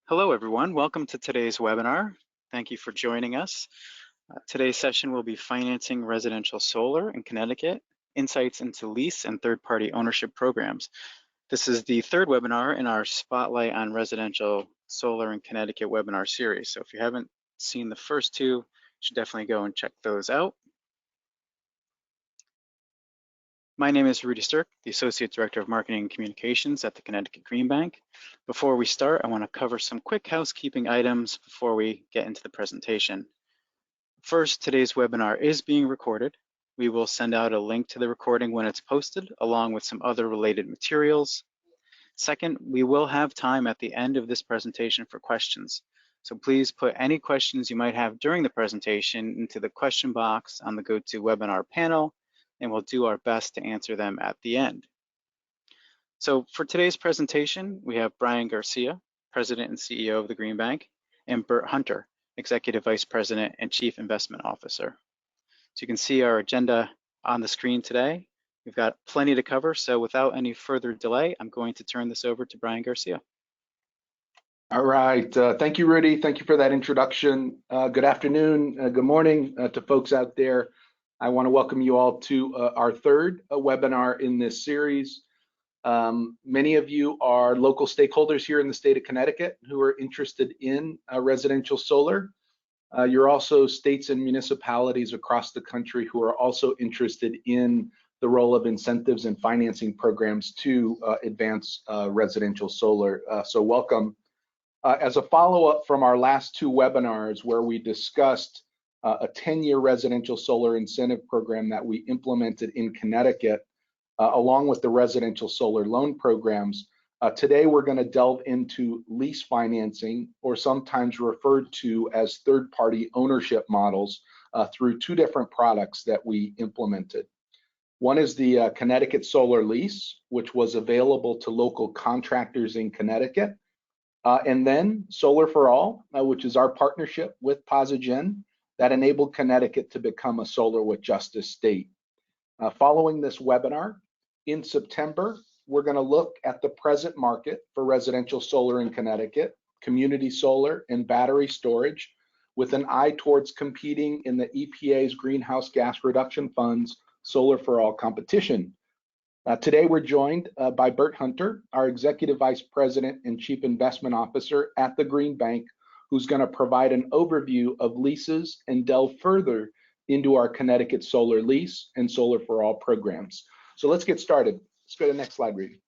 Hello, everyone. Welcome to today's webinar. Thank you for joining us. Today's session will be Financing Residential Solar in Connecticut, Insights into Lease and Third-Party Ownership Programs. This is the third webinar in our Spotlight on Residential Solar in Connecticut webinar series. So if you haven't seen the first two, you should definitely go and check those out. My name is Rudy Stirk, the Associate Director of Marketing and Communications at the Connecticut Green Bank. Before we start, I want to cover some quick housekeeping items before we get into the presentation. First, today's webinar is being recorded. We will send out a link to the recording when it's posted, along with some other related materials. Second, we will have time at the end of this presentation for questions. So please put any questions you might have during the presentation into the question box on the GoToWebinar panel, and we'll do our best to answer them at the end. So for today's presentation, we have Brian Garcia, President and CEO of the Green Bank, and Bert Hunter, Executive Vice President and Chief Investment Officer. So you can see our agenda on the screen today. We've got plenty to cover, so without any further delay, I'm going to turn this over to Brian Garcia. All right, thank you, Rudy. Thank you for that introduction. Good afternoon, good morning to folks out there. I want to welcome you all to our third webinar in this series. Many of you are local stakeholders here in the state of Connecticut who are interested in residential solar. You're also states and municipalities across the country who are also interested in the role of incentives and financing programs to advance residential solar. So welcome. As a follow-up from our last two webinars where we discussed a 10-year residential solar incentive program that we implemented in Connecticut, along with the residential solar loan programs. Today, we're going to delve into lease financing, or sometimes referred to as third-party ownership models, through two different products that we implemented. One is the Connecticut Solar Lease, which was available to local contractors in Connecticut, and then Solar for All, which is our partnership with Posigen, that enabled Connecticut to become a solar with justice state. Following this webinar, in September, we're going to look at the present market for residential solar in Connecticut, community solar, and battery storage, with an eye towards competing in the EPA's Greenhouse Gas Reduction Fund's Solar for All competition. Today, we're joined by Bert Hunter, our Executive Vice President and Chief Investment Officer at the Green Bank, who's going to provide an overview of leases and delve further into our Connecticut Solar Lease and Solar for All programs. So let's get started. Let's go to the next slide, Reedy.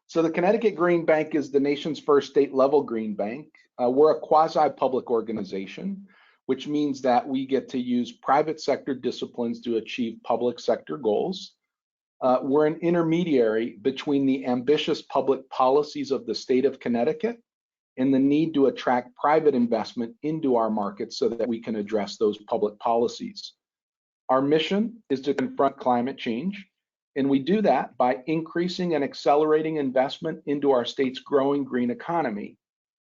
So the Connecticut Green Bank is the nation's first state-level green bank. We're a quasi-public organization, which means that we get to use private sector disciplines to achieve public sector goals. We're an intermediary between the ambitious public policies of the state of Connecticut and the need to attract private investment into our markets so that we can address those public policies. Our mission is to confront climate change, and we do that by increasing and accelerating investment into our state's growing green economy.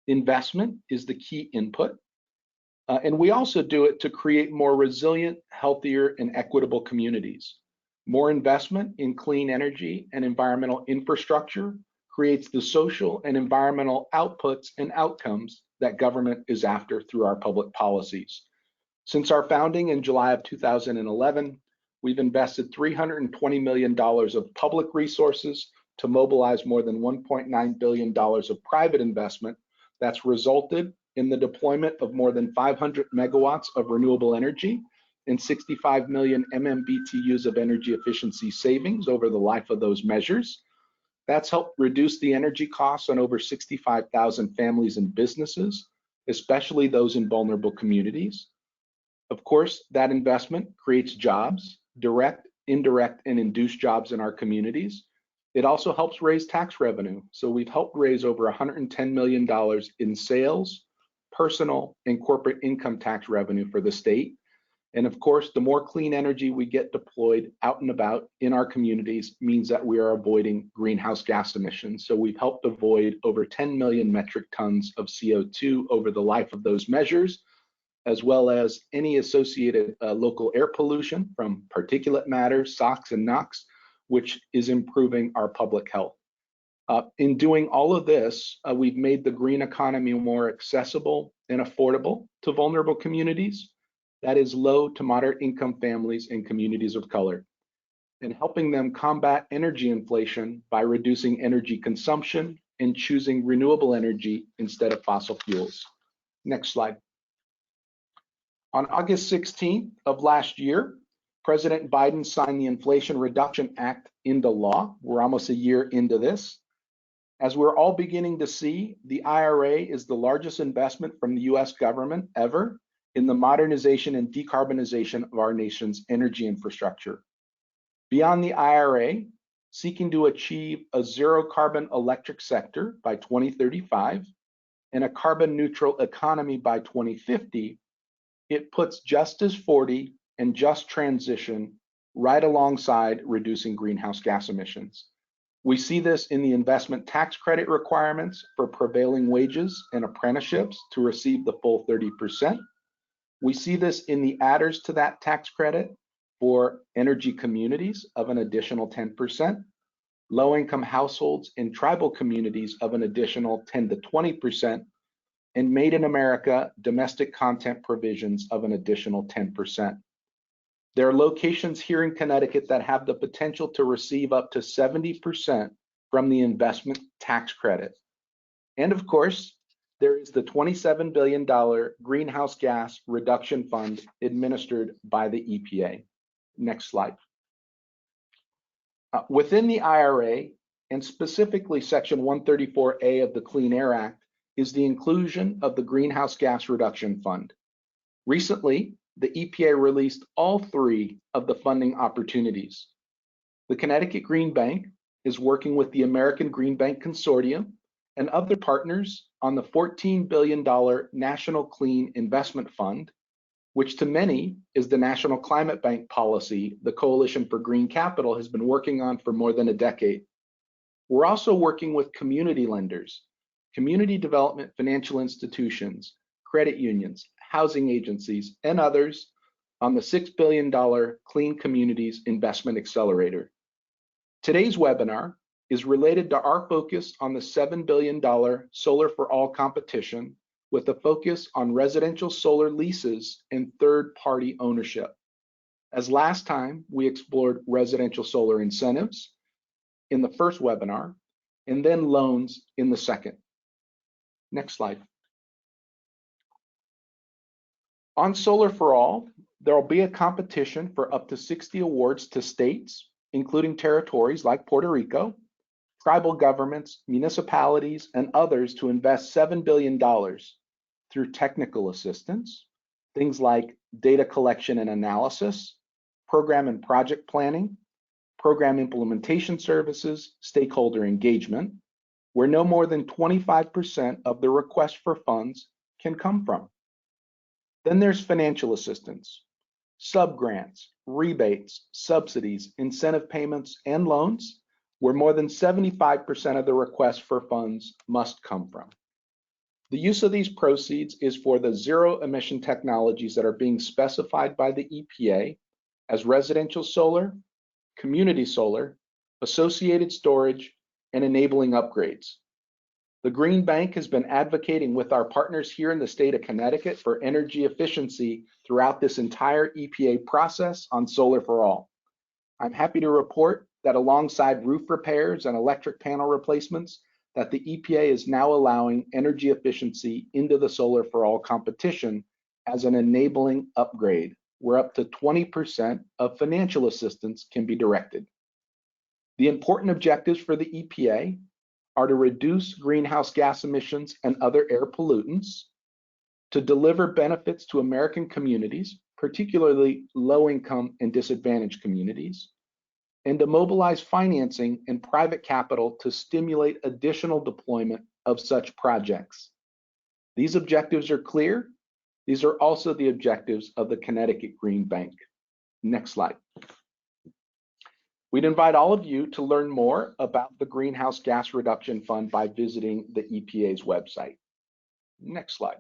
Investment is the key input, and we also do it to create more resilient, healthier, and equitable communities. More investment in clean energy and environmental infrastructure creates the social and environmental outputs and outcomes that government is after through our public policies. Since our founding in July of 2011, we've invested $320 million of public resources to mobilize more than $1.9 billion of private investment that's resulted in the deployment of more than 500 megawatts of renewable energy and 65 million MMBTUs of energy efficiency savings over the life of those measures. That's helped reduce the energy costs on over 65,000 families and businesses, especially those in vulnerable communities. Of course, that investment creates jobs, direct, indirect, and induced jobs in our communities. It also helps raise tax revenue. So we've helped raise over $110 million in sales, personal, and corporate income tax revenue for the state. And of course, the more clean energy we get deployed out and about in our communities means that we are avoiding greenhouse gas emissions. So we've helped avoid over 10 million metric tons of CO2 over the life of those measures, as well as any associated local air pollution from particulate matter, SOx and NOx, which is improving our public health. In doing all of this, we've made the green economy more accessible and affordable to vulnerable communities, that is low to moderate income families and communities of color, and helping them combat energy inflation by reducing energy consumption and choosing renewable energy instead of fossil fuels. Next slide. On August 16th of last year, President Biden signed the Inflation Reduction Act into law. We're almost a year into this. As we're all beginning to see, the IRA is the largest investment from the US government ever in the modernization and decarbonization of our nation's energy infrastructure. Beyond the IRA, seeking to achieve a zero carbon electric sector by 2035 and a carbon neutral economy by 2050, it puts just as 40 and just transition right alongside reducing greenhouse gas emissions. We see this in the investment tax credit requirements for prevailing wages and apprenticeships to receive the full 30%. We see this in the adders to that tax credit for energy communities of an additional 10%, low-income households in tribal communities of an additional 10 to 20%, and Made in America domestic content provisions of an additional 10%. There are locations here in Connecticut that have the potential to receive up to 70% from the investment tax credit. And of course, there is the $27 billion Greenhouse Gas Reduction Fund administered by the EPA. Next slide. Within the IRA, and specifically Section 134A of the Clean Air Act, is the inclusion of the Greenhouse Gas Reduction Fund. Recently, the EPA released all three of the funding opportunities. The Connecticut Green Bank is working with the American Green Bank Consortium and other partners on the $14 billion National Clean Investment Fund, which to many is the National Climate Bank policy the Coalition for Green Capital has been working on for more than a decade. We're also working with community lenders, community development financial institutions, credit unions, housing agencies, and others on the $6 billion Clean Communities Investment Accelerator. Today's webinar is related to our focus on the $7 billion Solar for All competition with a focus on residential solar leases and third-party ownership. As last time, we explored residential solar incentives in the first webinar, and then loans in the second. Next slide. On Solar for All, there will be a competition for up to 60 awards to states, including territories like Puerto Rico, tribal governments, municipalities, and others to invest $7 billion through technical assistance, things like data collection and analysis, program and project planning, program implementation services, stakeholder engagement, where no more than 25% of the request for funds can come from. Then there's financial assistance, subgrants, rebates, subsidies, incentive payments, and loans, where more than 75% of the requests for funds must come from. The use of these proceeds is for the zero emission technologies that are being specified by the EPA as residential solar, community solar, associated storage, and enabling upgrades. The Green Bank has been advocating with our partners here in the state of Connecticut for energy efficiency throughout this entire EPA process on Solar for All. I'm happy to report that alongside roof repairs and electric panel replacements, that the EPA is now allowing energy efficiency into the Solar for All competition as an enabling upgrade, where up to 20% of financial assistance can be directed. The important objectives for the EPA are to reduce greenhouse gas emissions and other air pollutants, to deliver benefits to American communities, particularly low-income and disadvantaged communities, and to mobilize financing and private capital to stimulate additional deployment of such projects. These objectives are clear. These are also the objectives of the Connecticut Green Bank. Next slide. We'd invite all of you to learn more about the Greenhouse Gas Reduction Fund by visiting the EPA's website. Next slide.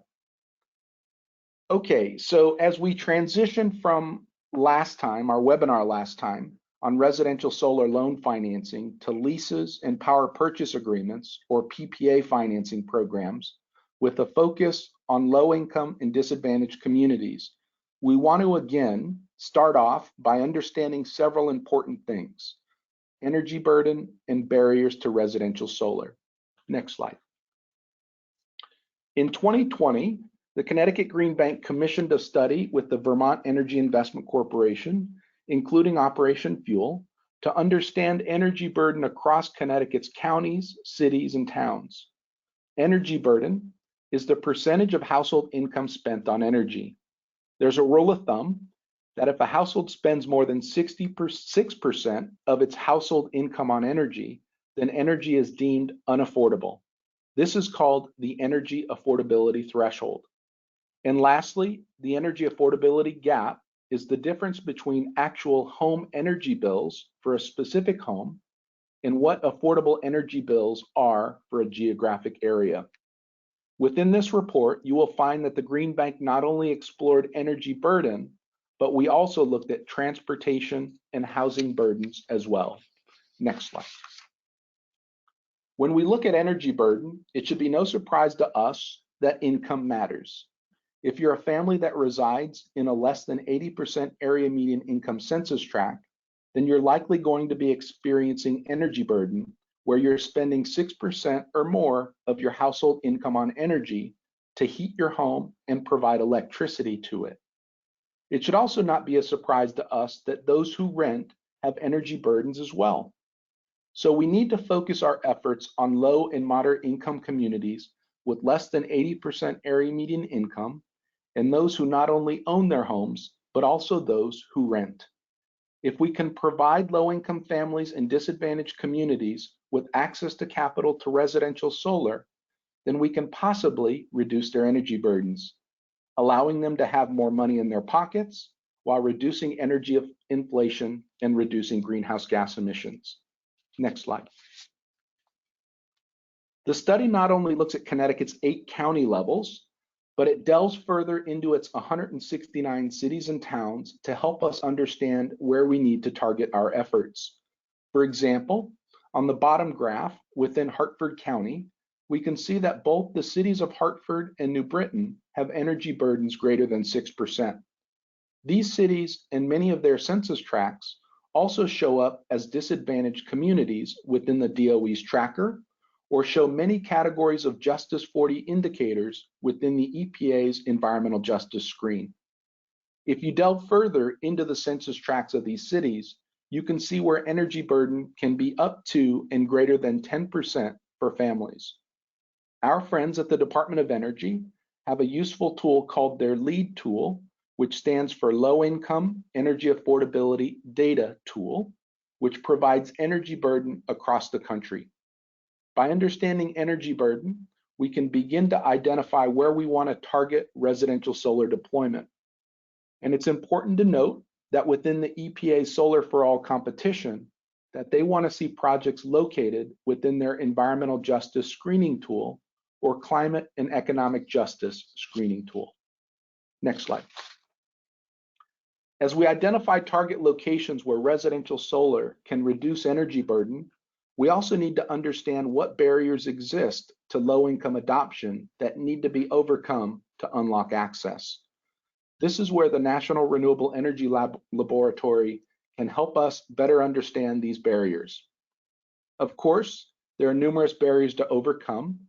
Okay, so as we transition from last time, our webinar last time, on residential solar loan financing to leases and power purchase agreements, or PPA financing programs, with a focus on low-income and disadvantaged communities, we want to again start off by understanding several important things: energy burden and barriers to residential solar. Next slide. In 2020, the Connecticut Green Bank commissioned a study with the Vermont Energy Investment Corporation, including Operation Fuel, to understand energy burden across Connecticut's counties, cities, and towns. Energy burden is the percentage of household income spent on energy. There's a rule of thumb that if a household spends more than 66% of its household income on energy, then energy is deemed unaffordable. This is called the energy affordability threshold. And lastly, the energy affordability gap is the difference between actual home energy bills for a specific home and what affordable energy bills are for a geographic area. Within this report, you will find that the Green Bank not only explored energy burden, but we also looked at transportation and housing burdens as well. Next slide. When we look at energy burden, it should be no surprise to us that income matters. If you're a family that resides in a less than 80% area median income census tract, then you're likely going to be experiencing energy burden where you're spending 6% or more of your household income on energy to heat your home and provide electricity to it. It should also not be a surprise to us that those who rent have energy burdens as well. So we need to focus our efforts on low and moderate income communities with less than 80% area median income, and those who not only own their homes, but also those who rent. If we can provide low-income families and disadvantaged communities with access to capital to residential solar, then we can possibly reduce their energy burdens, allowing them to have more money in their pockets while reducing energy inflation and reducing greenhouse gas emissions. Next slide. The study not only looks at Connecticut's 8 county levels, but it delves further into its 169 cities and towns to help us understand where we need to target our efforts. For example, on the bottom graph within Hartford County, we can see that both the cities of Hartford and New Britain have energy burdens greater than 6%. These cities and many of their census tracts also show up as disadvantaged communities within the DOE's tracker, or show many categories of Justice 40 indicators within the EPA's environmental justice screen. If you delve further into the census tracts of these cities, you can see where energy burden can be up to and greater than 10% for families. Our friends at the Department of Energy have a useful tool called their LEAD tool, which stands for Low Income Energy Affordability Data Tool, which provides energy burden across the country. By understanding energy burden, we can begin to identify where we want to target residential solar deployment. And it's important to note that within the EPA's Solar for All competition, that they want to see projects located within their environmental justice screening tool or climate and economic justice screening tool. Next slide. As we identify target locations where residential solar can reduce energy burden, we also need to understand what barriers exist to low-income adoption that need to be overcome to unlock access. This is where the National Renewable Energy Laboratory can help us better understand these barriers. Of course, there are numerous barriers to overcome.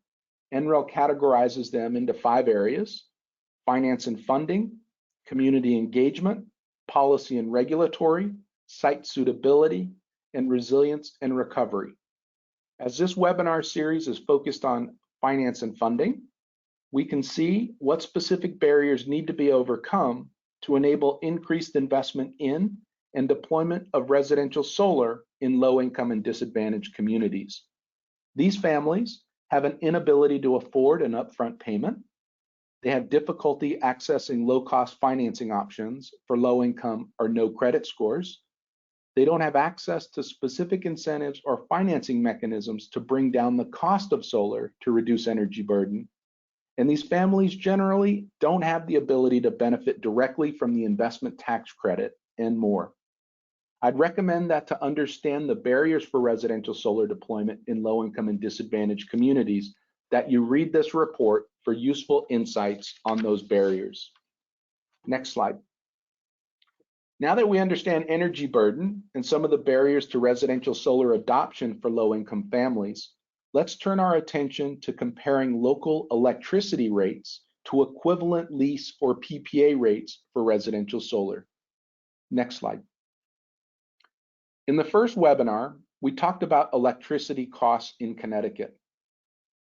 NREL categorizes them into 5 areas: finance and funding, community engagement, policy and regulatory, site suitability, and resilience and recovery. As this webinar series is focused on finance and funding, we can see what specific barriers need to be overcome to enable increased investment in and deployment of residential solar in low-income and disadvantaged communities. These families have an inability to afford an upfront payment. They have difficulty accessing low-cost financing options for low-income or no credit scores. They don't have access to specific incentives or financing mechanisms to bring down the cost of solar to reduce energy burden. And these families generally don't have the ability to benefit directly from the investment tax credit and more. I'd recommend that to understand the barriers for residential solar deployment in low-income and disadvantaged communities, that you read this report for useful insights on those barriers. Next slide. Now that we understand energy burden and some of the barriers to residential solar adoption for low-income families, let's turn our attention to comparing local electricity rates to equivalent lease or PPA rates for residential solar. Next slide. In the first webinar, we talked about electricity costs in Connecticut.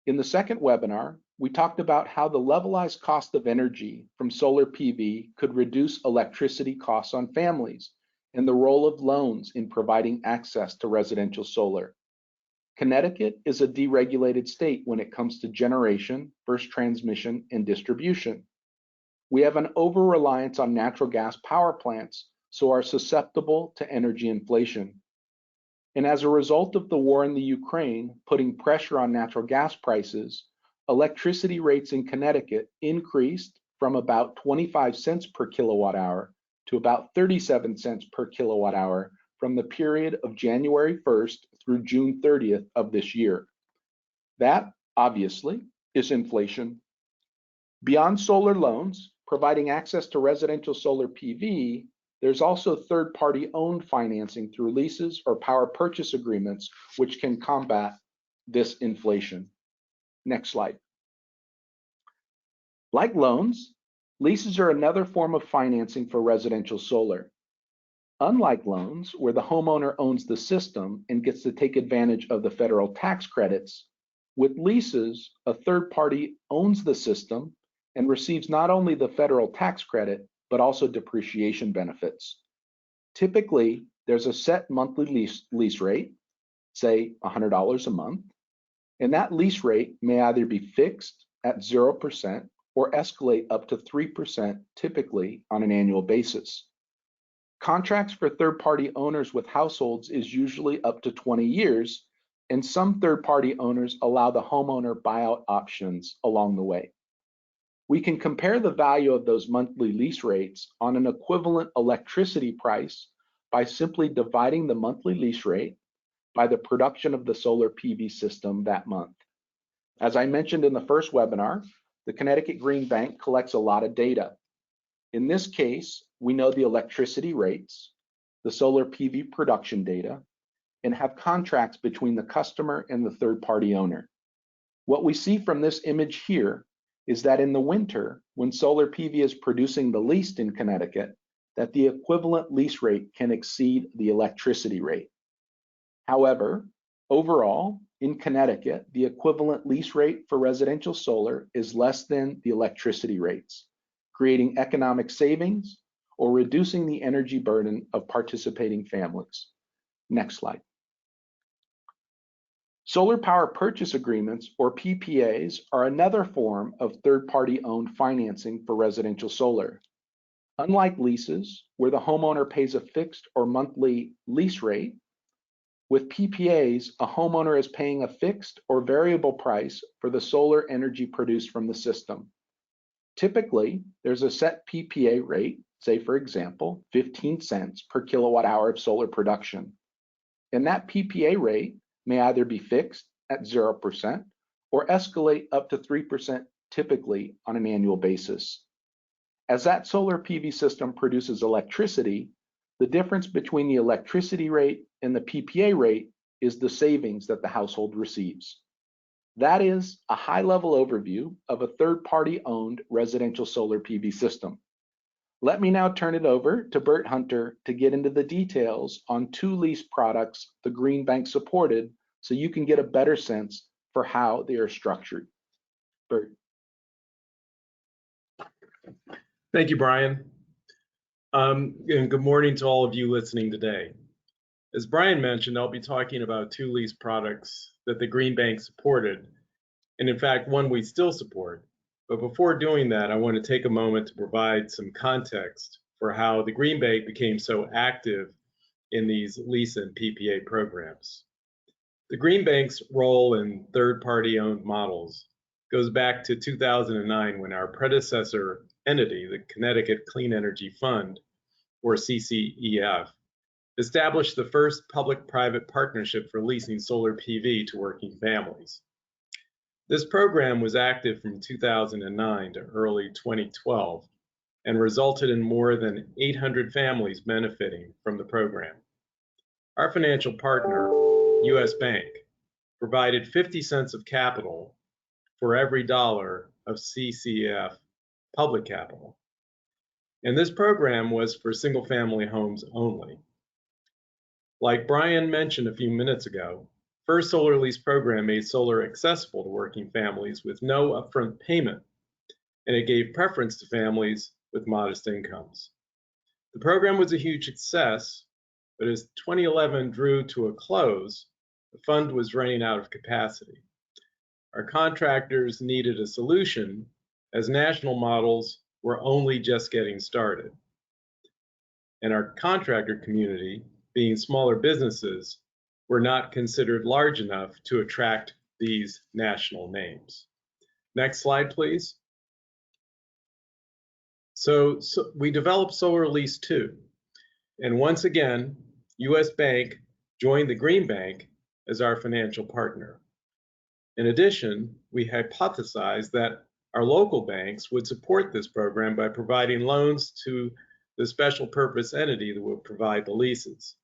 In the second webinar, we talked about how the levelized cost of energy from solar PV could reduce electricity costs on families and the role of loans in providing access to residential solar. Connecticut is a deregulated state when it comes to generation, first transmission, and distribution. We have an over-reliance on natural gas power plants, so are susceptible to energy inflation. And as a result of the war in the Ukraine putting pressure on natural gas prices, electricity rates in Connecticut increased from about 25 cents per kilowatt hour to about 37 cents per kilowatt hour from the period of January 1st through June 30th of this year. That, obviously, is inflation. Beyond solar loans, providing access to residential solar PV, there's also third-party owned financing through leases or power purchase agreements, which can combat this inflation. Next slide. Like loans, leases are another form of financing for residential solar. Unlike loans, where the homeowner owns the system and gets to take advantage of the federal tax credits, with leases, a third party owns the system and receives not only the federal tax credit, but also depreciation benefits. Typically, there's a set monthly lease rate, say $100 a month, and that lease rate may either be fixed at 0% or escalate up to 3% typically on an annual basis. Contracts for third-party owners with households is usually up to 20 years, and some third-party owners allow the homeowner buyout options along the way. We can compare the value of those monthly lease rates on an equivalent electricity price by simply dividing the monthly lease rate by the production of the solar PV system that month. As I mentioned in the first webinar, the Connecticut Green Bank collects a lot of data. In this case, we know the electricity rates, the solar PV production data, and have contracts between the customer and the third-party owner. What we see from this image here is that in the winter, when solar PV is producing the least in Connecticut, that the equivalent lease rate can exceed the electricity rate. However, overall, in Connecticut, the equivalent lease rate for residential solar is less than the electricity rates, creating economic savings or reducing the energy burden of participating families. Next slide. Solar power purchase agreements, or PPAs, are another form of third-party owned financing for residential solar. Unlike leases, where the homeowner pays a fixed or monthly lease rate, with PPAs, a homeowner is paying a fixed or variable price for the solar energy produced from the system. Typically, there's a set PPA rate, say for example, 15 cents per kilowatt hour of solar production. And that PPA rate may either be fixed at 0% or escalate up to 3% typically on an annual basis. As that solar PV system produces electricity, the difference between the electricity rate and the PPA rate is the savings that the household receives. That is a high-level overview of a third-party owned residential solar PV system. Let me now turn it over to Bert Hunter to get into the details on two lease products the Green Bank supported so you can get a better sense for how they are structured. Bert. Thank you, Brian. And good morning to all of you listening today. As Brian mentioned, I'll be talking about two lease products that the Green Bank supported, and in fact, one we still support. But before doing that, I want to take a moment to provide some context for how the Green Bank became so active in these lease and PPA programs. The Green Bank's role in third-party owned models goes back to 2009 when our predecessor entity, the Connecticut Clean Energy Fund, or CCEF, established the first public-private partnership for leasing solar PV to working families. This program was active from 2009 to early 2012 and resulted in more than 800 families benefiting from the program. Our financial partner, U.S. Bank, provided 50 cents of capital for every dollar of CCF public capital. And this program was for single-family homes only. Like Brian mentioned a few minutes ago, First Solar Lease program made solar accessible to working families with no upfront payment, and it gave preference to families with modest incomes. The program was a huge success, but as 2011 drew to a close, the fund was running out of capacity. Our contractors needed a solution as national models were only just getting started. And our contractor community, being smaller businesses, were not considered large enough to attract these national names. Next slide, please. So we developed Solar Lease 2. And once again, U.S. Bank joined the Green Bank as our financial partner. In addition, we hypothesized that our local banks would support this program by providing loans to the special purpose entity that would provide the leases.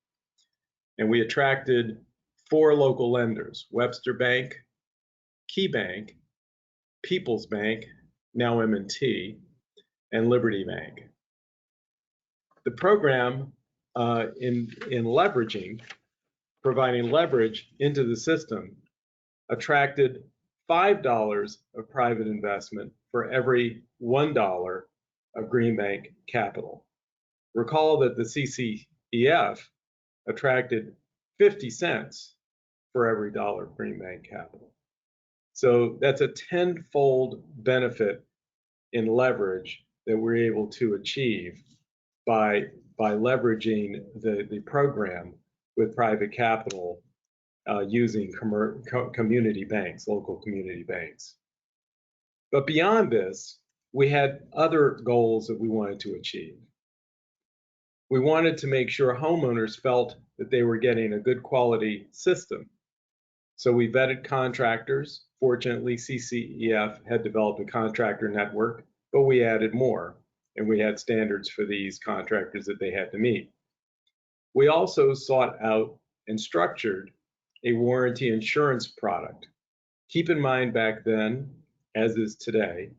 And we attracted 4 local lenders: Webster Bank, Key Bank, People's Bank, now M&T, and Liberty Bank. The program in leveraging, providing leverage into the system, attracted $5 of private investment for every $1 of Green Bank capital. Recall that the CCEF attracted 50 cents for every dollar of Green Bank capital. So that's a 10-fold benefit in leverage that we're able to achieve by leveraging the program with private capital using community banks, local community banks. But beyond this, we had other goals that we wanted to achieve. We wanted to make sure homeowners felt that they were getting a good quality system. So we vetted contractors. Fortunately, CCEF had developed a contractor network, but we added more, and we had standards for these contractors that they had to meet. We also sought out and structured a warranty insurance product. Keep in mind back then, as is today,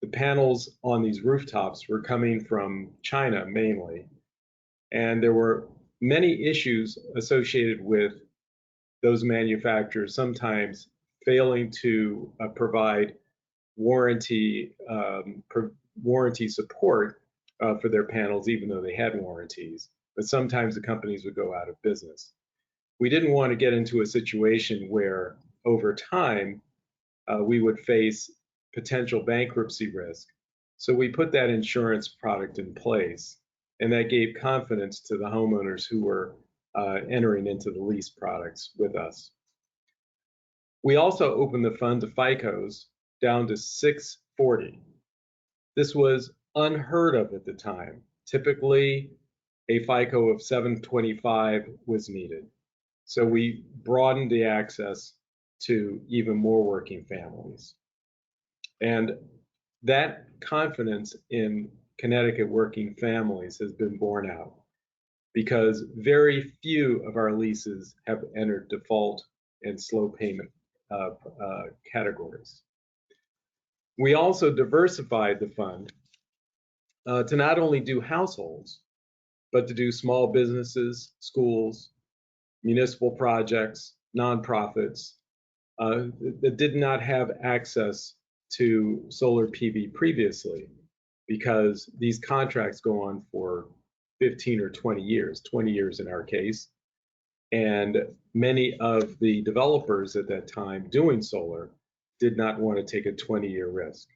the panels on these rooftops were coming from China mainly, and there were many issues associated with those manufacturers sometimes failing to provide warranty support for their panels, even though they had warranties. But sometimes the companies would go out of business. We didn't want to get into a situation where over time we would face potential bankruptcy risk. So we put that insurance product in place, and that gave confidence to the homeowners who were entering into the lease products with us. We also opened the fund to FICOs down to 640. This was unheard of at the time. Typically, a FICO of 725 was needed. So we broadened the access to even more working families. And that confidence in Connecticut working families has been borne out because very few of our leases have entered default and slow payment categories. We also diversified the fund to not only do households, but to do small businesses, schools, municipal projects, nonprofits that did not have access to solar PV previously, because these contracts go on for 15 or 20 years in our case. And many of the developers at that time doing solar did not want to take a 20-year risk.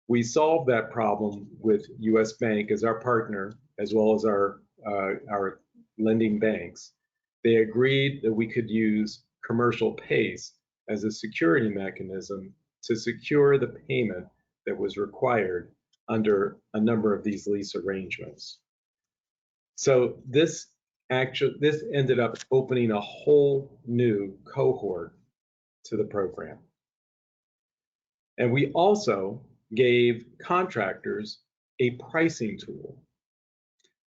We solved that problem with U.S. Bank as our partner, as well as our lending banks. They agreed that we could use commercial PACE as a security mechanism to secure the payment that was required under a number of these lease arrangements. So this ended up opening a whole new cohort to the program. And we also gave contractors a pricing tool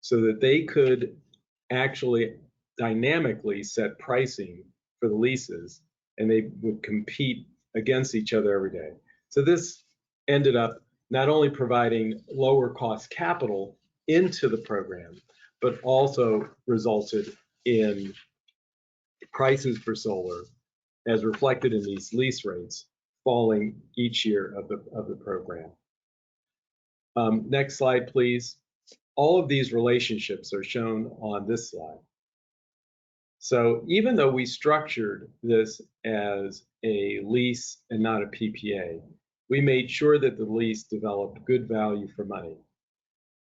so that they could actually dynamically set pricing for the leases, and they would compete against each other every day. So this ended up not only providing lower cost capital into the program, but also resulted in prices for solar, as reflected in these lease rates, falling each year of the program. Next slide, please. All of these relationships are shown on this slide. So even though we structured this as a lease and not a PPA, we made sure that the lease developed good value for money,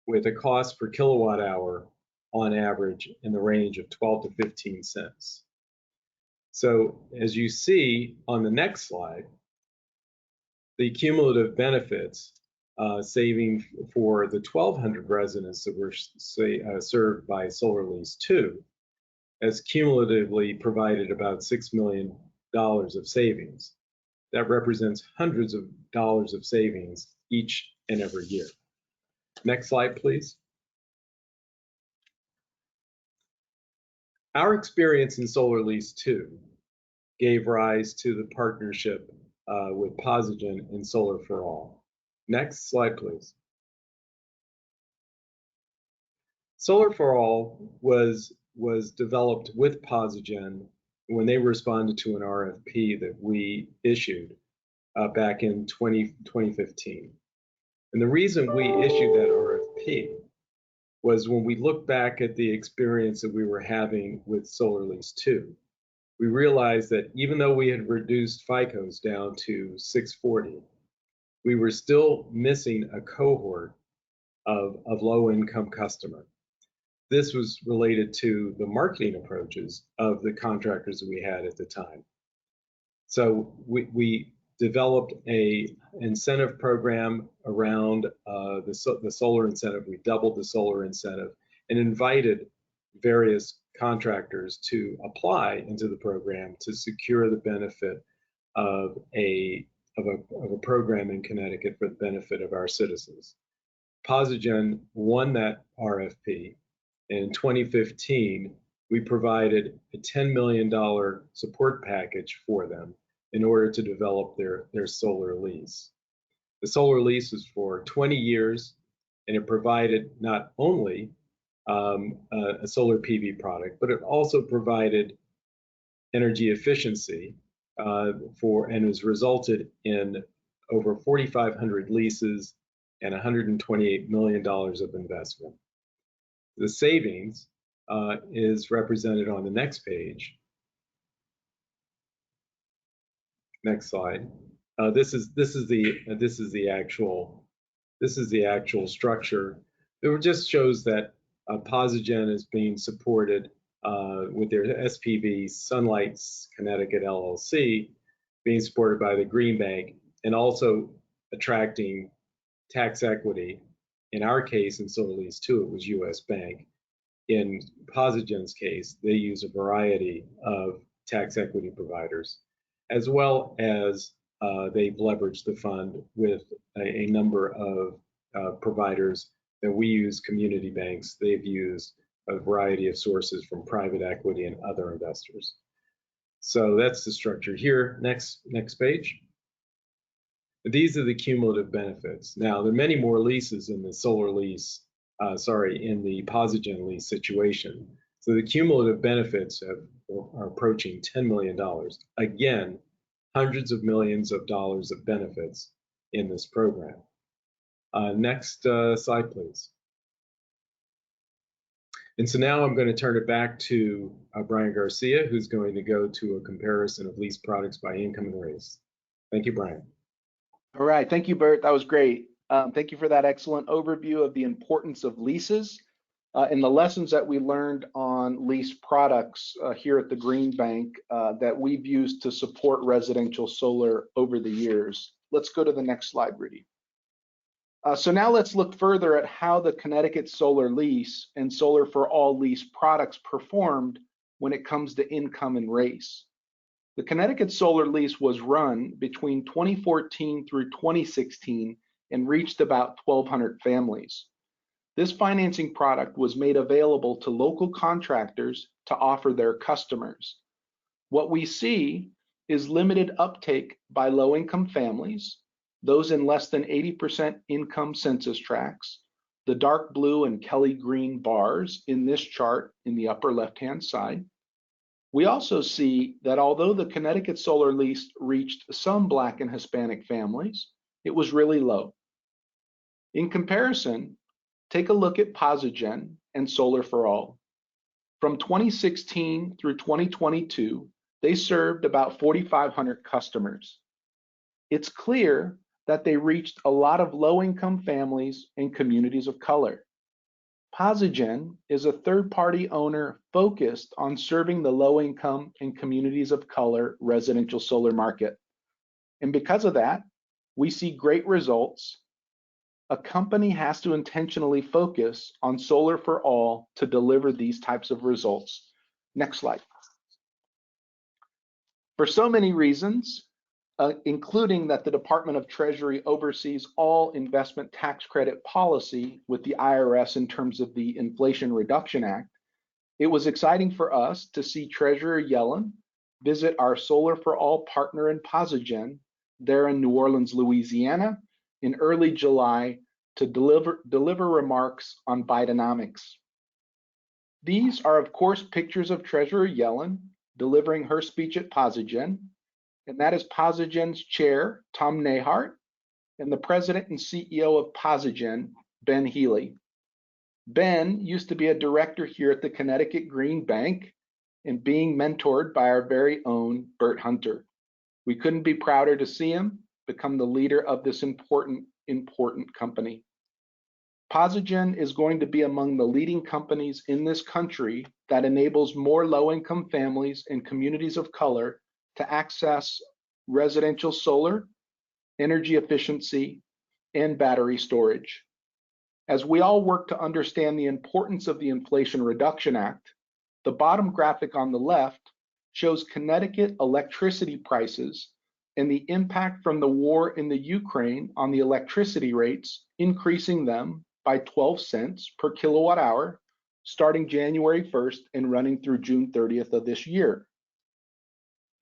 with a cost per kilowatt hour on average in the range of 12 to 15 cents. So as you see on the next slide, the cumulative benefits saving for the 1,200 residents that were served by Solar Lease 2 has cumulatively provided about $6 million of savings. That represents hundreds of dollars of savings each and every year. Next slide, please. Our experience in Solar Lease 2 gave rise to the partnership with Posigen and Solar for All. Next slide, please. Solar for All was developed with Posigen when they responded to an RFP that we issued back in 2015. And the reason we issued that RFP was when we look back at the experience that we were having with Solar Lease 2, we realized that even though we had reduced FICOs down to 640, we were still missing a cohort of low-income customer. This was related to the marketing approaches of the contractors that we had at the time. So we developed a incentive program around the solar incentive. We doubled the solar incentive and invited various contractors to apply into the program to secure the benefit of a program in Connecticut for the benefit of our citizens. Posigen won that RFP. In 2015, we provided a $10 million support package for them in order to develop their solar lease. The solar lease was for 20 years, and it provided not only a solar PV product, but it also provided energy efficiency and has resulted in over 4,500 leases and $128 million of investment. The savings is represented on the next page. Next slide. This is the actual structure. It just shows that Posigen is being supported with their SPV, Sunlights Connecticut LLC, being supported by the Green Bank, and also attracting tax equity. In our case, in Solar Lease 2, it was US Bank. In Posigen's case, they use a variety of tax equity providers, as well as they've leveraged the fund with a number of providers that we use, community banks. They've used a variety of sources from private equity and other investors. So that's the structure here. Next page. These are the cumulative benefits. Now, there are many more leases in the solar lease, in the Posigen lease situation. So the cumulative benefits are approaching $10 million. Again, hundreds of millions of dollars of benefits in this program. Next slide, please. And so now I'm going to turn it back to Brian Garcia, who's going to go to a comparison of lease products by income and race. Thank you, Brian. All right, thank you, Bert. That was great. Thank you for that excellent overview of the importance of leases and the lessons that we learned on lease products here at the Green Bank that we've used to support residential solar over the years. Let's go to the next slide, Rudy. So now let's look further at how the Connecticut Solar Lease and Solar for All lease products performed when it comes to income and race. The Connecticut Solar Lease was run between 2014 through 2016 and reached about 1,200 families. This financing product was made available to local contractors to offer their customers. What we see is limited uptake by low-income families, those in less than 80% income census tracts, the dark blue and Kelly green bars in this chart in the upper left-hand side. We also see that although the Connecticut Solar Lease reached some Black and Hispanic families, it was really low. In comparison, take a look at Posigen and Solar for All. From 2016 through 2022, they served about 4,500 customers. It's clear that they reached a lot of low-income families and communities of color. Posigen is a third-party owner focused on serving the low-income and communities of color residential solar market. And because of that, we see great results. A company has to intentionally focus on Solar for All to deliver these types of results. Next slide. For so many reasons, including that the Department of Treasury oversees all investment tax credit policy with the IRS in terms of the Inflation Reduction Act, it was exciting for us to see Treasurer Yellen visit our Solar for All partner in Posigen there in New Orleans, Louisiana in early July to deliver remarks on Bidenomics. These are, of course, pictures of Treasurer Yellen delivering her speech at Posigen, and that is Posigen's chair, Tom Nehart, and the president and CEO of Posigen, Ben Healy. Ben used to be a director here at the Connecticut Green Bank and being mentored by our very own Bert Hunter. We couldn't be prouder to see him become the leader of this important company. Posigen is going to be among the leading companies in this country that enables more low-income families and communities of color to access residential solar, energy efficiency, and battery storage. As we all work to understand the importance of the Inflation Reduction Act, the bottom graphic on the left shows Connecticut electricity prices and the impact from the war in the Ukraine on the electricity rates, increasing them by 12 cents per kilowatt hour, starting January 1st and running through June 30th of this year.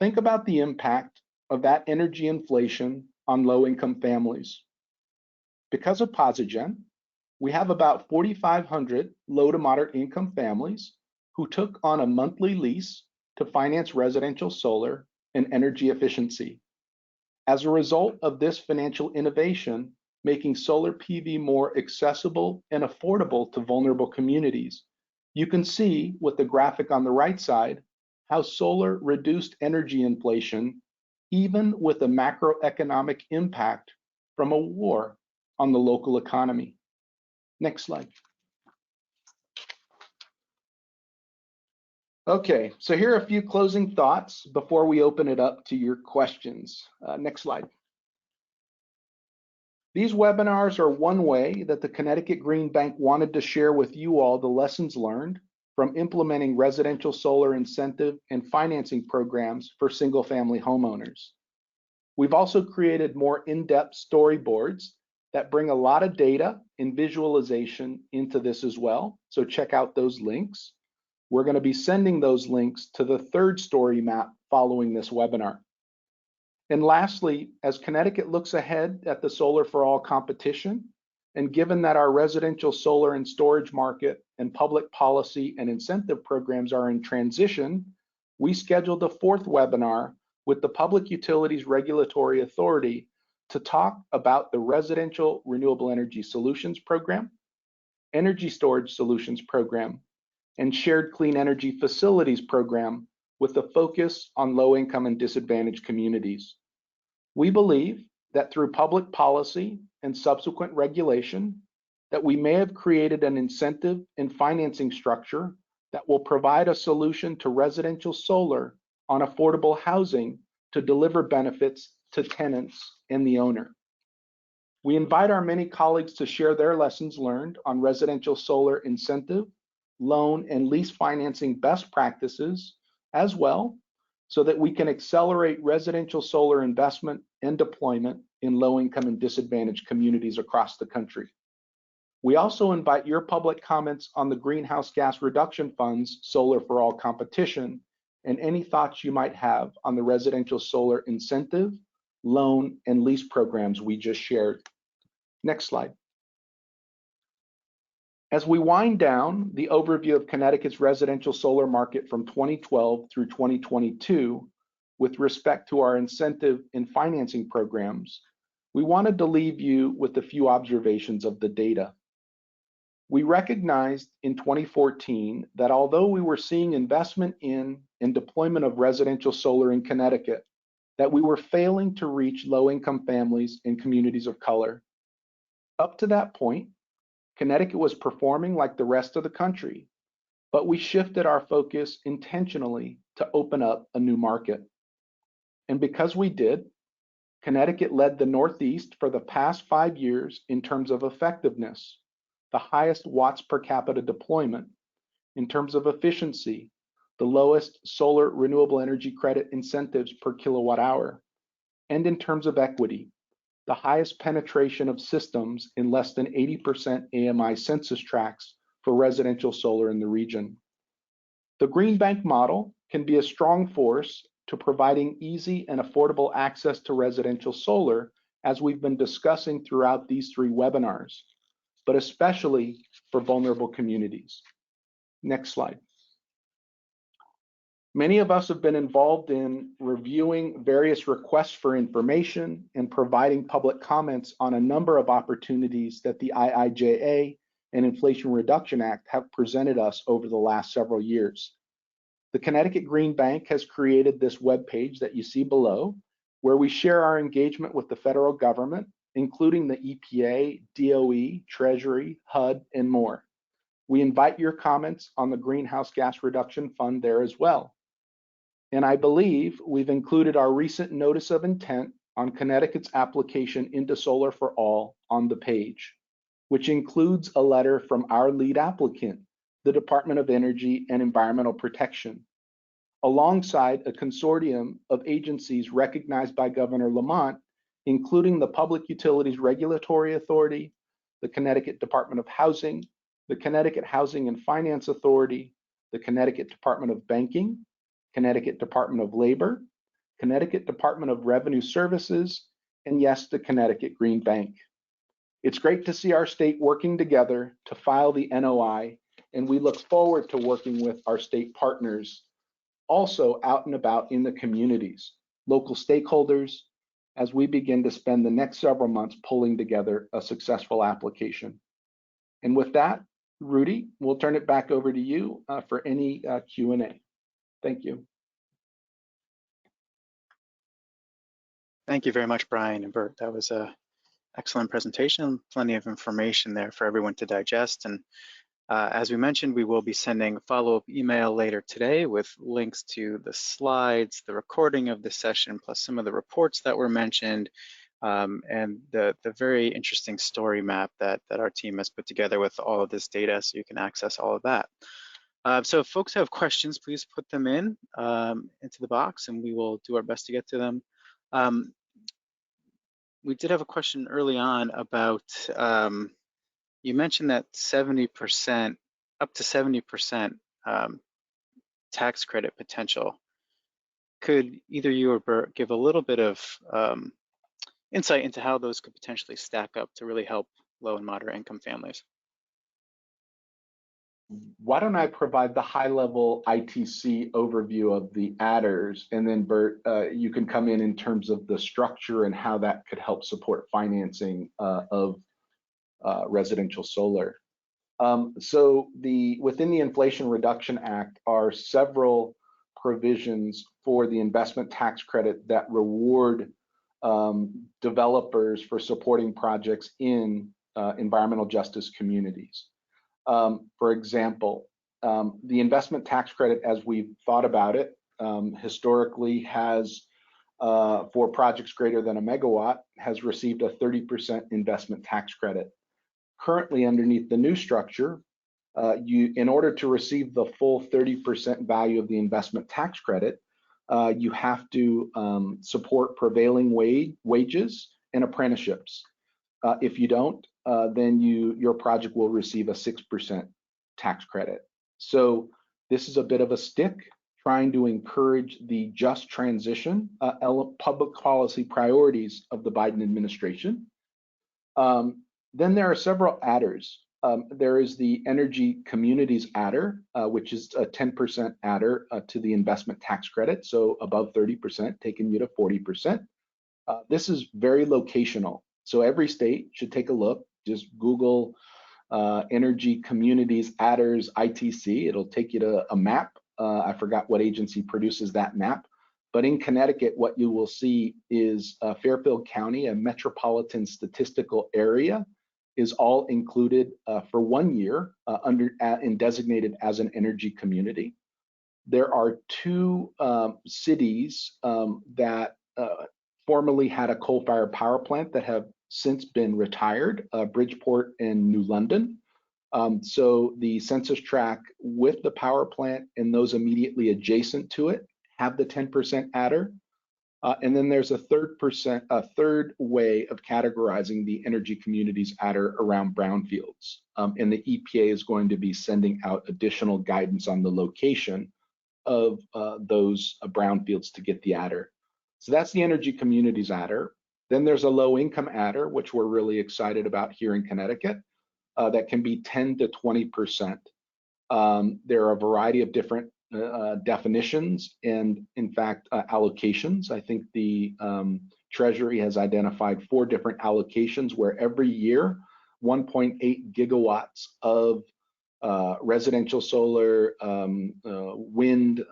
Think about the impact of that energy inflation on low-income families. Because of Posigen, we have about 4,500 low to moderate income families who took on a monthly lease to finance residential solar and energy efficiency. As a result of this financial innovation, making solar PV more accessible and affordable to vulnerable communities, you can see with the graphic on the right side how solar reduced energy inflation, even with a macroeconomic impact from a war on the local economy. Next slide. Okay, so here are a few closing thoughts before we open it up to your questions. Next slide. These webinars are one way that the Connecticut Green Bank wanted to share with you all the lessons learned from implementing residential solar incentive and financing programs for single-family homeowners. We've also created more in-depth storyboards that bring a lot of data and visualization into this as well, so check out those links. We're going to be sending those links to the third story map following this webinar. And lastly, as Connecticut looks ahead at the Solar for All competition, and given that our residential solar and storage market and public policy and incentive programs are in transition, we scheduled a fourth webinar with the Public Utilities Regulatory Authority to talk about the Residential Renewable Energy Solutions Program, Energy Storage Solutions Program, and Shared Clean Energy Facilities Program with a focus on low-income and disadvantaged communities. We believe that through public policy and subsequent regulation, that we may have created an incentive and financing structure that will provide a solution to residential solar on affordable housing to deliver benefits to tenants and the owner. We invite our many colleagues to share their lessons learned on residential solar incentive, loan, and lease financing best practices as well, so that we can accelerate residential solar investment and deployment in low-income and disadvantaged communities across the country. We also invite your public comments on the Greenhouse Gas Reduction Fund's Solar for All competition and any thoughts you might have on the residential solar incentive, loan, and lease programs we just shared. Next slide. As we wind down the overview of Connecticut's residential solar market from 2012 through 2022, with respect to our incentive and financing programs, we wanted to leave you with a few observations of the data. We recognized in 2014 that although we were seeing investment in and deployment of residential solar in Connecticut, that we were failing to reach low-income families and communities of color. Up to that point, Connecticut was performing like the rest of the country, but we shifted our focus intentionally to open up a new market. And because we did, Connecticut led the Northeast for the past 5 years in terms of effectiveness, the highest watts per capita deployment, in terms of efficiency, the lowest solar renewable energy credit incentives per kilowatt hour, and in terms of equity, the highest penetration of systems in less than 80% AMI census tracts for residential solar in the region. The Green Bank model can be a strong force to providing easy and affordable access to residential solar, as we've been discussing throughout these 3 webinars, but especially for vulnerable communities. Next slide. Many of us have been involved in reviewing various requests for information and providing public comments on a number of opportunities that the IIJA and Inflation Reduction Act have presented us over the last several years. The Connecticut Green Bank has created this webpage that you see below, where we share our engagement with the federal government, including the EPA, DOE, Treasury, HUD, and more. We invite your comments on the Greenhouse Gas Reduction Fund there as well. And I believe we've included our recent notice of intent on Connecticut's application into Solar for All on the page, which includes a letter from our lead applicant, the Department of Energy and Environmental Protection, alongside a consortium of agencies recognized by Governor Lamont, including the Public Utilities Regulatory Authority, the Connecticut Department of Housing, the Connecticut Housing and Finance Authority, the Connecticut Department of Banking, Connecticut Department of Labor, Connecticut Department of Revenue Services, and yes, the Connecticut Green Bank. It's great to see our state working together to file the NOI, and we look forward to working with our state partners also out and about in the communities, local stakeholders, as we begin to spend the next several months pulling together a successful application. And with that, Rudy, we'll turn it back over to you for any Q&A. Thank you. Thank you very much, Brian and Bert. That was an excellent presentation, plenty of information there for everyone to digest. And as we mentioned, we will be sending a follow-up email later today with links to the slides, the recording of the session, plus some of the reports that were mentioned, and the very interesting story map that our team has put together with all of this data, so you can access all of that. So if folks have questions, please put them in into the box and we will do our best to get to them. We did have a question early on about, you mentioned that 70%, up to 70% tax credit potential. Could either you or Bert give a little bit of insight into how those could potentially stack up to really help low and moderate income families? Why don't I provide the high-level ITC overview of the adders, and then Bert, you can come in terms of the structure and how that could help support financing of residential solar. So within the Inflation Reduction Act are several provisions for the investment tax credit that reward developers for supporting projects in environmental justice communities. For example, the investment tax credit, as we've thought about it, historically has for projects greater than a megawatt has received a 30% investment tax credit. Currently, underneath the new structure, in order to receive the full 30% value of the investment tax credit, you have to support prevailing wages and apprenticeships. If you don't, then your project will receive a 6% tax credit. So this is a bit of a stick, trying to encourage the just transition public policy priorities of the Biden administration. Then there are several adders. There is the Energy Communities adder, which is a 10% adder to the investment tax credit, so above 30%, taking you to 40%. This is very locational, so every state should take a look. Just Google Energy Communities adders ITC. It'll take you to a map. I forgot what agency produces that map, but in Connecticut, what you will see is Fairfield County, a metropolitan statistical area, is all included for 1 year and designated as an energy community. There are two cities that formerly had a coal-fired power plant that have since been retired, Bridgeport and New London. So the census tract with the power plant and those immediately adjacent to it have the 10% adder. And then there's a third way of categorizing the energy communities adder around brownfields. And the EPA is going to be sending out additional guidance on the location of those brownfields to get the adder. So that's the energy communities adder. Then there's a low income adder, which we're really excited about here in Connecticut, that can be 10 to 20%. There are a variety of different definitions and, in fact, allocations. I think the Treasury has identified 4 different allocations where every year 1.8 gigawatts of residential solar, wind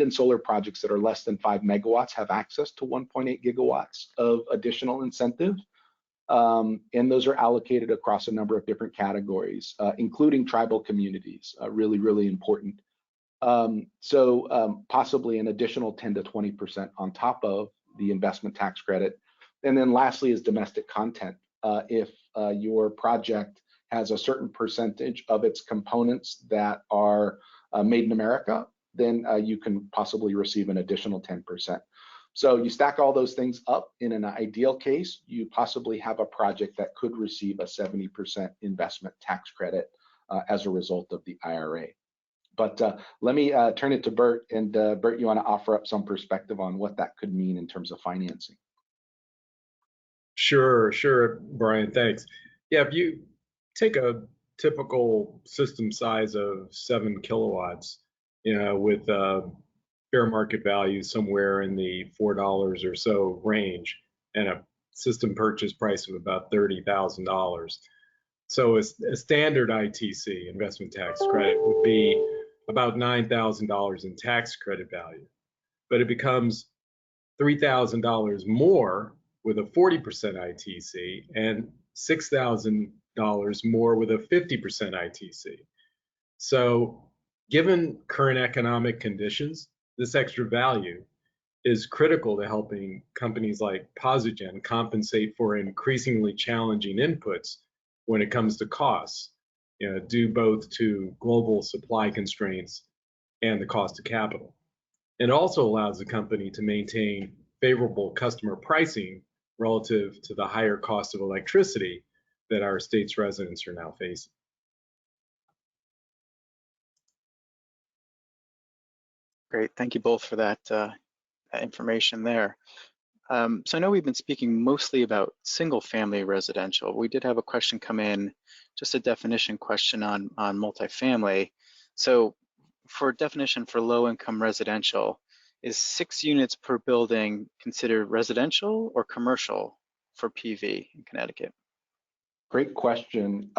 and solar projects that are less than 5 megawatts have access to 1.8 gigawatts of additional incentive. And those are allocated across a number of different categories, including tribal communities, really, really important. So possibly an additional 10 to 20% on top of the investment tax credit. And then lastly is domestic content. If your project has a certain percentage of its components that are made in America, then you can possibly receive an additional 10%. So you stack all those things up, in an ideal case, you possibly have a project that could receive a 70% investment tax credit as a result of the IRA. But let me turn it to Bert, and Bert, you want to offer up some perspective on what that could mean in terms of financing? Sure, Brian, thanks. Yeah, if you take a typical system size of 7 kilowatts, with fair market value somewhere in the $4 or so range, and a system purchase price of about $30,000. So a standard ITC, investment tax credit, would be about $9,000 in tax credit value, but it becomes $3,000 more with a 40% ITC and $6,000 more with a 50% ITC. So given current economic conditions, this extra value is critical to helping companies like Posigen compensate for increasingly challenging inputs when it comes to costs, due both to global supply constraints and the cost of capital. It also allows the company to maintain favorable customer pricing relative to the higher cost of electricity that our state's residents are now facing. Great, thank you both for that information there. So I know we've been speaking mostly about single-family residential. We did have a question come in, just a definition question on multifamily. So for definition for low-income residential, is 6 units per building considered residential or commercial for PV in Connecticut? Great question.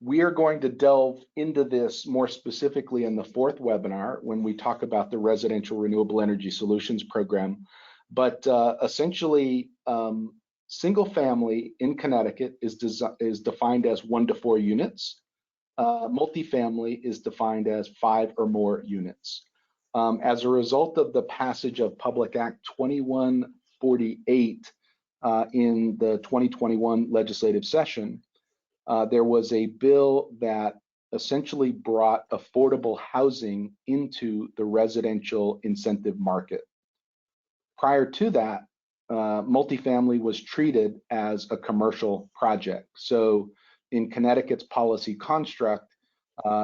We are going to delve into this more specifically in the 4th webinar when we talk about the Residential Renewable Energy Solutions Program. But essentially, single family in Connecticut is defined as 1 to 4 units. Multifamily is defined as 5 or more units. As a result of the passage of Public Act 2148 in the 2021 legislative session, there was a bill that essentially brought affordable housing into the residential incentive market. Prior to that, multifamily was treated as a commercial project. So in Connecticut's policy construct,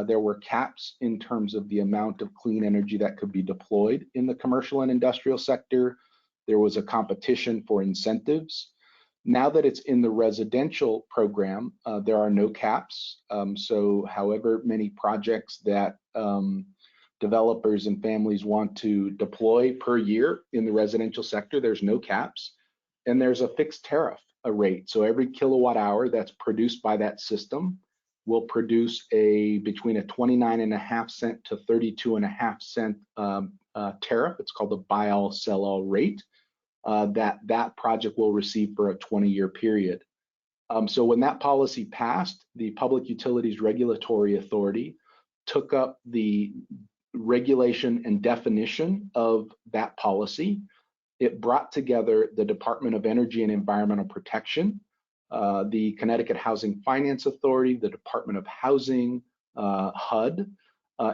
there were caps in terms of the amount of clean energy that could be deployed in the commercial and industrial sector. There was a competition for incentives. Now that it's in the residential program, there are no caps. So however many projects that developers and families want to deploy per year in the residential sector, there's no caps. And there's a fixed tariff, a rate. So every kilowatt hour that's produced by that system will produce between a 29.5 cent to 32.5 cent tariff. It's called the buy all sell all rate that project will receive for a 20-year period. So when that policy passed, the Public Utilities Regulatory Authority took up the regulation and definition of that policy. It brought together the Department of Energy and Environmental Protection, the Connecticut Housing Finance Authority, the Department of Housing, HUD,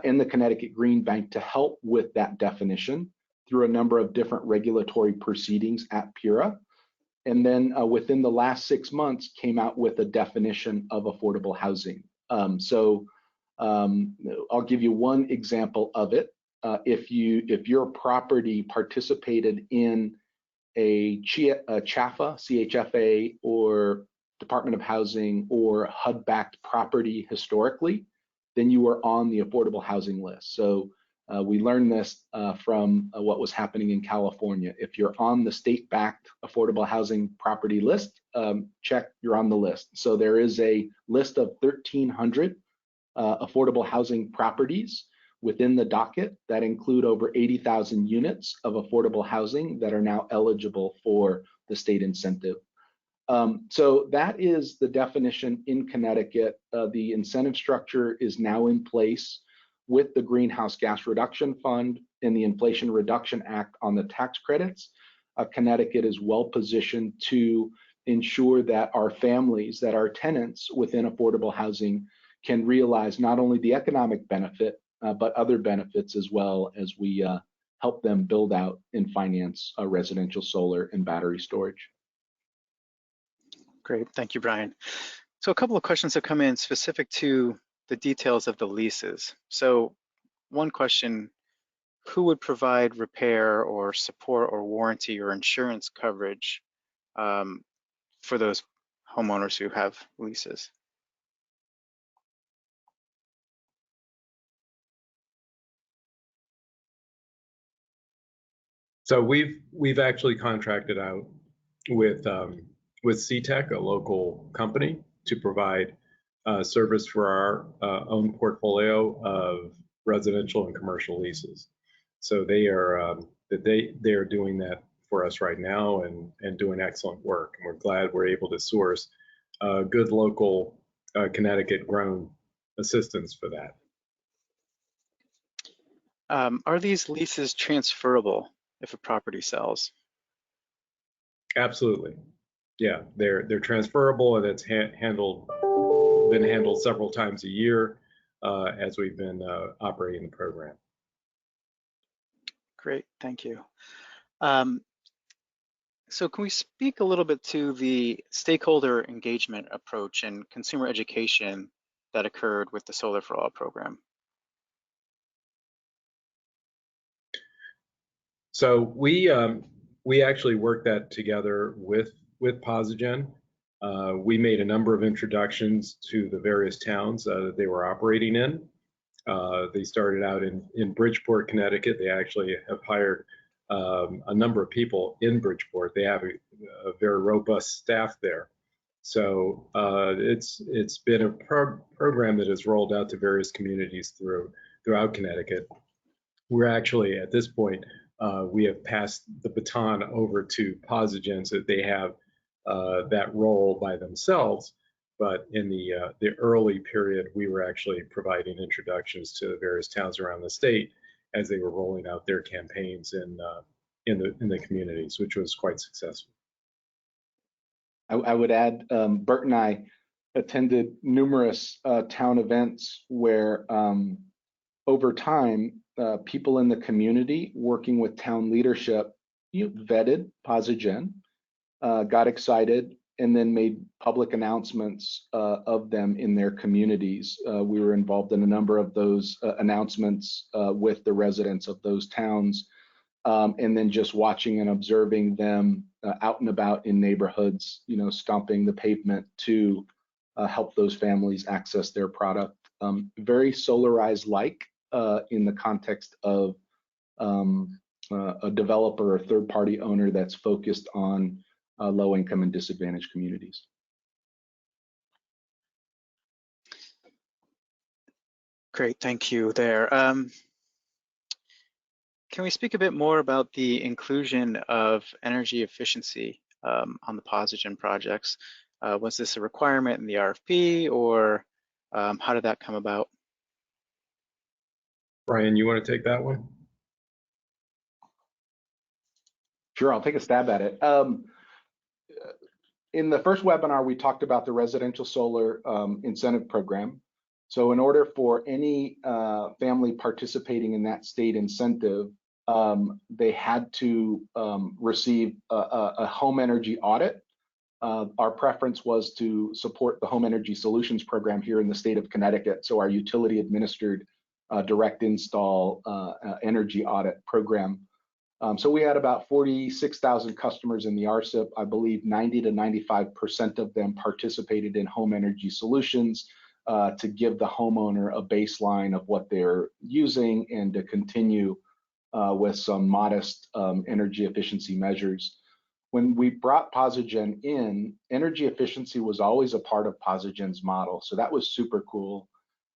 and the Connecticut Green Bank to help with that definition through a number of different regulatory proceedings at PURA. And then within the last 6 months came out with a definition of affordable housing. I'll give you one example of it. If your property participated in a CHFA, CHFA, or Department of Housing or HUD-backed property historically, then you were on the affordable housing list. So we learned this from what was happening in California. If you're on the state-backed affordable housing property list, check, you're on the list. So there is a list of 1,300 affordable housing properties within the docket that include over 80,000 units of affordable housing that are now eligible for the state incentive. So that is the definition in Connecticut. The incentive structure is now in place with the Greenhouse Gas Reduction Fund and the Inflation Reduction Act on the tax credits. Connecticut is well positioned to ensure that our families, that our tenants within affordable housing can realize not only the economic benefit, but other benefits as well as we help them build out and finance residential solar and battery storage. Great, thank you, Brian. So a couple of questions have come in specific to the details of the leases. So one question, who would provide repair or support or warranty or insurance coverage for those homeowners who have leases? So we've actually contracted out with CTEC, a local company, to provide service for our own portfolio of residential and commercial leases. So they are doing that for us right now and doing excellent work. And we're glad we're able to source good local Connecticut grown assistance for that. Are these leases transferable if a property sells? Absolutely. Yeah, they're transferable, and it's been handled several times a year as we've been operating the program. Great, thank you. So can we speak a little bit to the stakeholder engagement approach and consumer education that occurred with the Solar for All program? So we actually worked that together with Posigen. We made a number of introductions to the various towns that they were operating in. They started out in Bridgeport, Connecticut. They actually have hired a number of people in Bridgeport. They have a very robust staff there. So it's been a program that has rolled out to various communities throughout Connecticut. We're actually, at this point, we have passed the baton over to Posigen, so that they have that role by themselves. But in the early period, we were actually providing introductions to various towns around the state. as they were rolling out their campaigns in the communities, which was quite successful. I would add, Bert and I attended numerous town events where over time, people in the community working with town leadership, vetted Posigen, got excited, and then made public announcements of them in their communities. We were involved in a number of those announcements with the residents of those towns, and then just watching and observing them out and about in neighborhoods, stomping the pavement to help those families access their product. Very Solarized-like in the context of a developer or third-party owner that's focused on low-income and disadvantaged communities. Great, thank you there. Can we speak a bit more about the inclusion of energy efficiency on the Posigen projects? Was this a requirement in the RFP, or how did that come about? Brian, you want to take that one? Sure, I'll take a stab at it. In the first webinar, we talked about the residential solar incentive program. So in order for any family participating in that state incentive, they had to receive a home energy audit. Our preference was to support the Home Energy Solutions program here in the state of Connecticut, so our utility administered direct install energy audit program. So we had about 46,000 customers in the RSIP. I believe 90 to 95% of them participated in Home Energy Solutions to give the homeowner a baseline of what they're using and to continue with some modest energy efficiency measures. When we brought Posigen in, energy efficiency was always a part of Posigen's model, so that was super cool.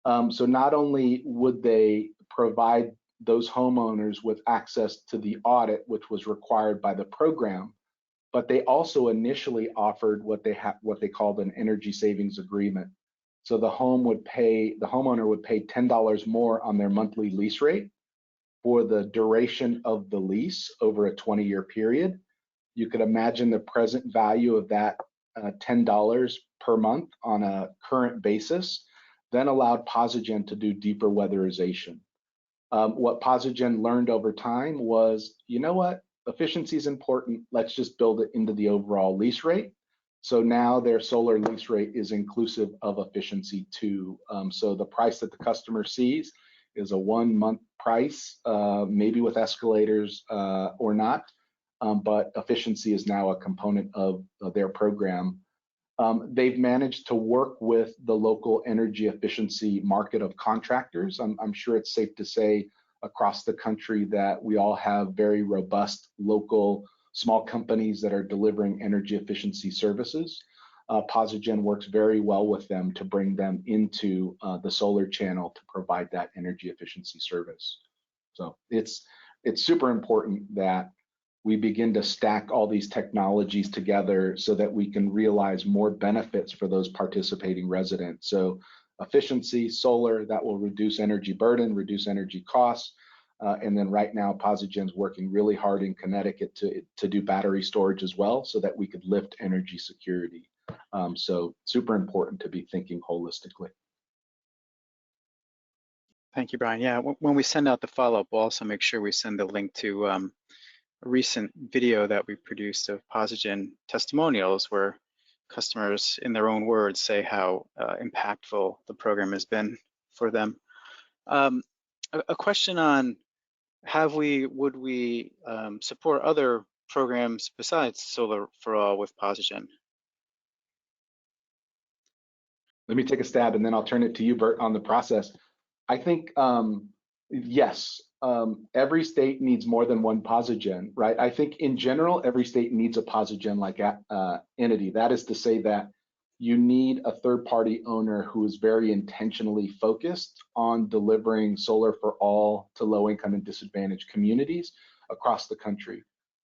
So not only would they provide those homeowners with access to the audit, which was required by the program, but they also initially offered what they called an energy savings agreement. So the homeowner would pay $10 more on their monthly lease rate for the duration of the lease over a 20-year period. You could imagine the present value of that $10 per month on a current basis, then allowed Posigen to do deeper weatherization. What Posigen learned over time was, you know what, efficiency is important. Let's just build it into the overall lease rate. So now their solar lease rate is inclusive of efficiency too. So the price that the customer sees is a 1-month price, maybe with escalators or not, but efficiency is now a component of their program. They've managed to work with the local energy efficiency market of contractors. I'm sure it's safe to say across the country that we all have very robust local small companies that are delivering energy efficiency services. Posigen works very well with them to bring them into the solar channel to provide that energy efficiency service. So it's super important that we begin to stack all these technologies together so that we can realize more benefits for those participating residents. So efficiency, solar, that will reduce energy burden, reduce energy costs. And then right now, Posigen's working really hard in Connecticut to do battery storage as well so that we could lift energy security. So super important to be thinking holistically. Thank you, Brian. Yeah, when we send out the follow-up, we'll also make sure we send a link to a recent video that we produced of Posigen testimonials where customers, in their own words, say how impactful the program has been for them. A question on would we support other programs besides Solar for All with Posigen? Let me take a stab and then I'll turn it to you, Bert, on the process. I think, yes, every state needs more than one Posigen, right? I think in general, every state needs a Posigen-like entity. That is to say that you need a third-party owner who is very intentionally focused on delivering solar for all to low-income and disadvantaged communities across the country.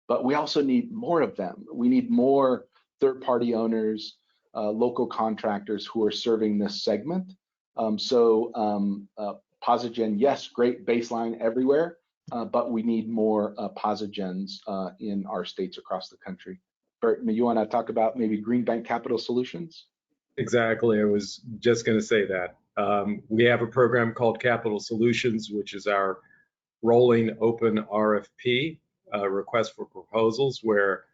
But we also need more of them. We need more third-party owners, local contractors who are serving this segment. So Posigen, yes, great baseline everywhere, but we need more Posigens in our states across the country. Bert, you want to talk about maybe Green Bank Capital Solutions? Exactly. I was just going to say that. We have a program called Capital Solutions, which is our rolling open RFP, request for proposals, where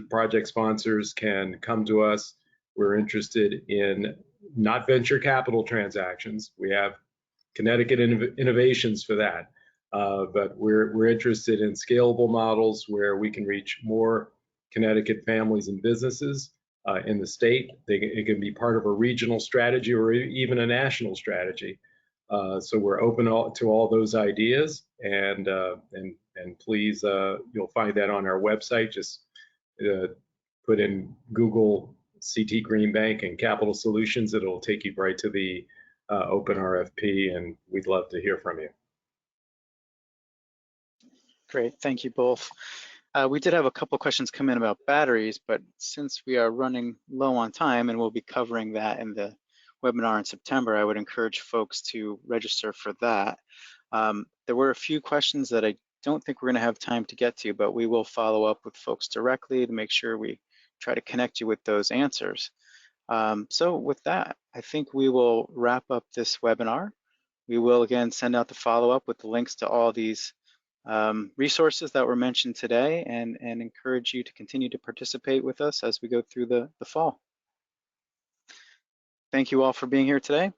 project sponsors can come to us. We're interested in not venture capital transactions. We have Connecticut innovations for that. But we're interested in scalable models where we can reach more Connecticut families and businesses in the state. It can be part of a regional strategy or even a national strategy. So we're open to all those ideas, and please, you'll find that on our website. Just put in Google CT Green Bank and Capital Solutions. It'll take you right to the open RFP, and we'd love to hear from you. Great, thank you both. We did have a couple questions come in about batteries, but since we are running low on time and we'll be covering that in the webinar in September, I would encourage folks to register for that. There were a few questions that I don't think we're going to have time to get to, but we will follow up with folks directly to make sure we try to connect you with those answers. So with that, I think we will wrap up this webinar. We will again send out the follow-up with the links to all these resources that were mentioned today, and encourage you to continue to participate with us as we go through the fall. Thank you all for being here today.